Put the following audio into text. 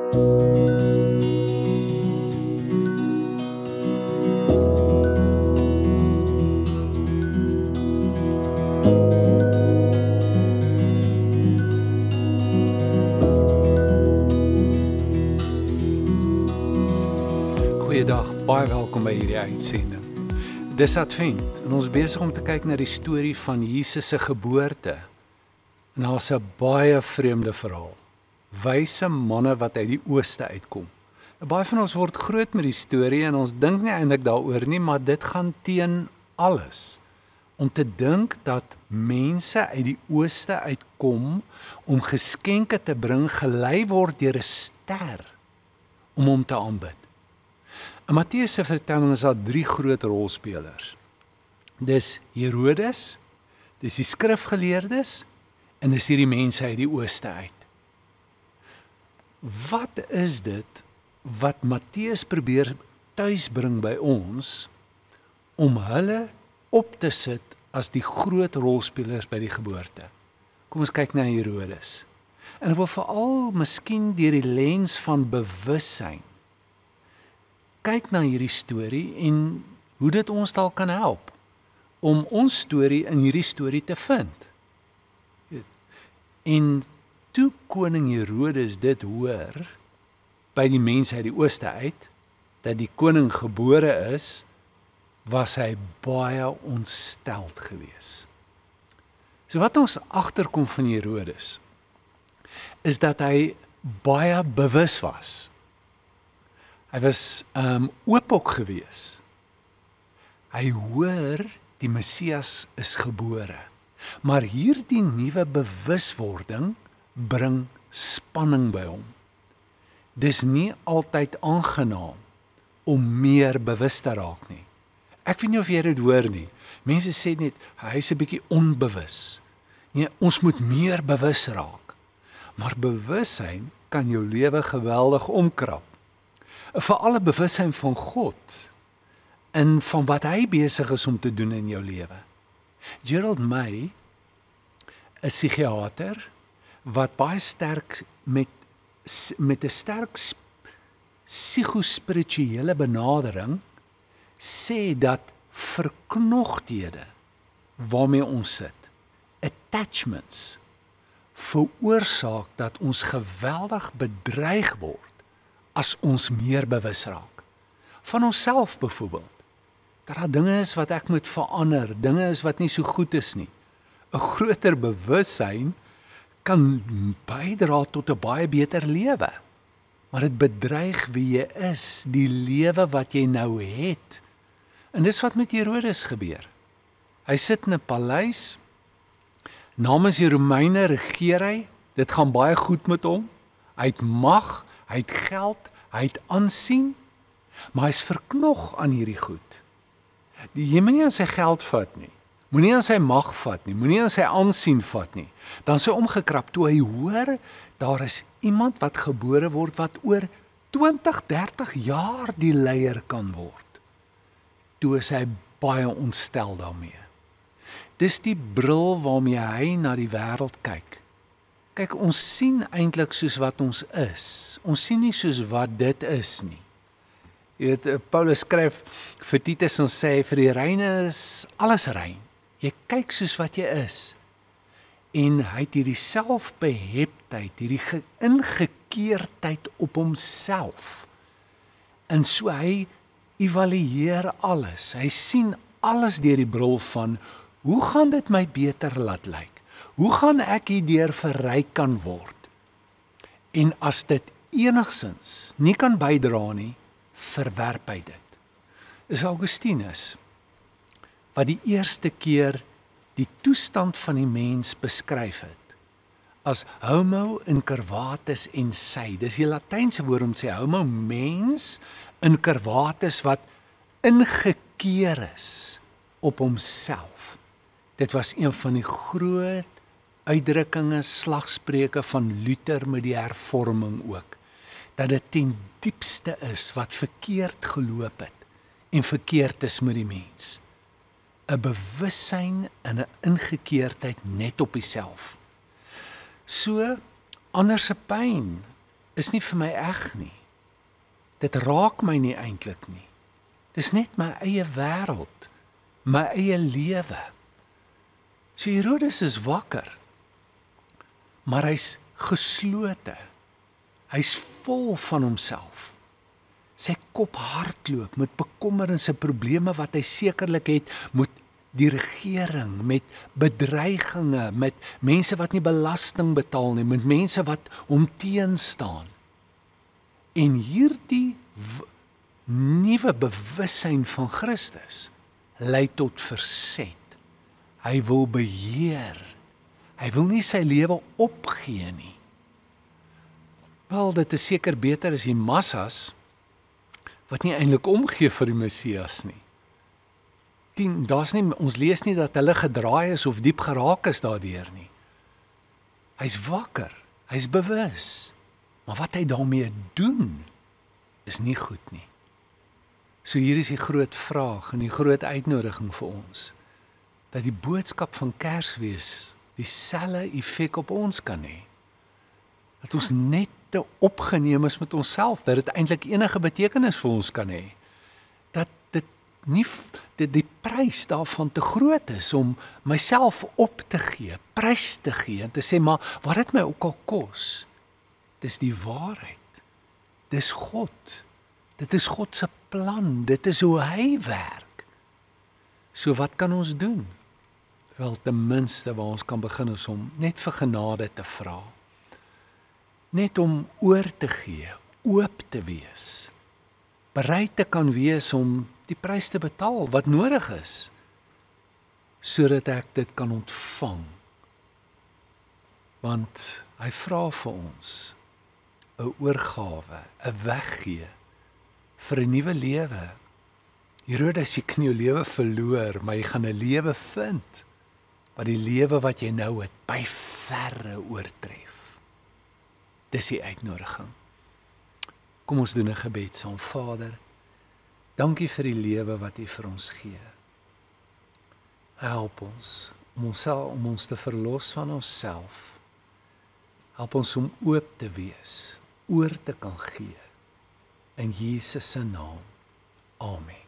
Goeiedag, baie welkom by hierdie uitsending. Dis Advent en ons is besig om te kyk na die storie van Jesus se geboorte. En daar's 'n baie vreemde verhaal. Wyse manne wat uit die ooste uitkom. Baie van ons word groot met die storie en ons dink nie eintlik daaroor nie, maar dit gaan teen alles. Om te dink dat mense uit die ooste uitkom om geskenke te bring, gelei word deur 'n ster om hom te aanbid. In Matteus se vertelling is daar 3 groot rolspelers. Dis Herodes, dis die skrifgeleerdes en dis hierdie mense uit die ooste uit. Wat is dit wat Matteus probeer tuisbring by ons om hulle op te sit as die groot rolspelers by die geboorte? Kom ons kyk na Herodes. En ek wil veral miskien deur die lens van bewussyn kyk na hierdie storie en hoe dit ons dalk kan help om ons storie in hierdie storie te vind. En toe koning Herodes dit hoor by die mense uit die ooste uit, dat die koning gebore is, was hy baie ontsteld gewees. So wat ons agterkom van Herodes, is dat hy baie bewus was. Hy was oopok gewees. Hy hoor die Messias is gebore. Maar hierdie nuwe bewuswording bring spanning by hom. Dis nie altyd aangenaam om meer bewus te raak nie. Ek weet nie of jy dit hoor nie. Mense sê net, hy is 'n bietjie onbewus. Nee, ons moet meer bewus raak. Maar bewussyn kan jou lewe geweldig omkrap. Veral 'n bewussyn van God en van wat hy besig is om te doen in jou lewe. Gerald May, 'n psigiater wat baie sterk met 'n sterk psigospirituele benadering sê dat verknogthede waarmee ons sit, attachments, veroorsaak dat ons geweldig bedreig word as ons meer bewus raak. Van onsself byvoorbeeld, dat daar dinge is wat ek moet verander, dinge is wat nie so goed is nie. 'n Groter bewussyn kan bydra tot 'n baie beter lewe. Maar dit bedreig wie jy is, die lewe wat jy nou het. En dis wat met Herodes gebeur. Hy sit in 'n paleis, namens die Romeine regeer hy, dit gaan baie goed met hom, hy het mag, hy het geld, hy het aansien, maar hy is verknog aan hierdie goed. Jy moet nie aan sy geld vat nie, moenie aan sy mag vat nie, moenie aan sy aansien vat nie. Dan sy omgekrap toe hy hoor, daar is iemand wat gebore word wat oor 20, 30 jaar die leier kan word. Toe is hy baie ontstel daarmee. Dis die bril waarmee hy na die wêreld kyk. Kyk, ons sien eintlik soos wat ons is. Ons sien nie soos wat dit is nie. Jy weet, Paulus skryf vir Titus en sê, vir die reine is alles rein. Jy kyk soos wat jy is. En hy het hierdie selfbeheptheid, hierdie ingekeerdheid op homself. En so hy evalueer alles. Hy sien alles deur die bril van, hoe gaan dit my beter laat lyk? Hoe gaan ek hierdeur verryk kan word? En as dit enigsins nie kan bydra nie, verwerp hy dit. Is Augustinus wat die eerste keer die toestand van die mens beskryf het as homo incurvatus en sei. Dis die Latynse woord om te sê homo mens incurvatus wat ingekeer is op homself. Dit was een van die groot uitdrukkinge, slagspreuke van Luther met die hervorming ook. Dat dit ten diepste is wat verkeerd geloop het en verkeerd is met die mens. 'n bewussyn en 'n ingekeerdheid net op jouself. So, ander se pyn is nie vir my eg nie. Dit raak my nie eintlik nie. Dis net my eie wêreld, my eie lewe. So Herodes is wakker, maar hy's geslote. Hy's vol van homself. Sy kop hardloop met bekommernis en probleme wat hy sekerlik het met die regering, met bedreigings, met mense wat nie belasting betaal nie, met mense wat hom teenstaan. En hierdie nuwe bewussyn van Christus lei tot verset. Hy wil beheer. Hy wil nie sy lewe opgee nie. Wel, dit is seker beter as die massas wat nie eintlik omgee vir die Messias nie. Ons lees nie dat hulle gedraai is of diep geraak is daardeur nie. Hy's wakker, hy's bewus, maar wat hy daarmee doen, is nie goed nie. So hier is die groot vraag en die groot uitnodiging vir ons, dat die boodskap van Kersfees dieselfde effek op ons kan hê. Dat ons net te opgeneem is met onsself, dat dit eintlik enige betekenis vir ons kan hê. Dat die prys daarvan te groot is om myself op te gee, prys te gee en te sê, maar wat dit my ook al kos, dis die waarheid. Dis God. Dit is God se plan, dit is hoe hy werk. So wat kan ons doen? Wel, ten minste waar ons kan begin is om net vir genade te vra. Net om oor te gee, oop te wees. Bereid te kan wees om die prys te betaal wat nodig is, sodat ek dit kan ontvang. Want hy vra vir ons 'n oorgawe, 'n weggee vir 'n nuwe lewe. Herodes, jy kan jou lewe verloor, maar jy gaan 'n lewe vind, wat die lewe wat jy nou het, by verre oortref. Dis die uitnodiging. Kom ons doen 'n gebed saam. Vader, dankie vir die lewe wat U vir ons gee. Help ons om ons te verlos van onsself. Help ons om oop te wees, oor te kan gee. In Jesus se naam. Amen.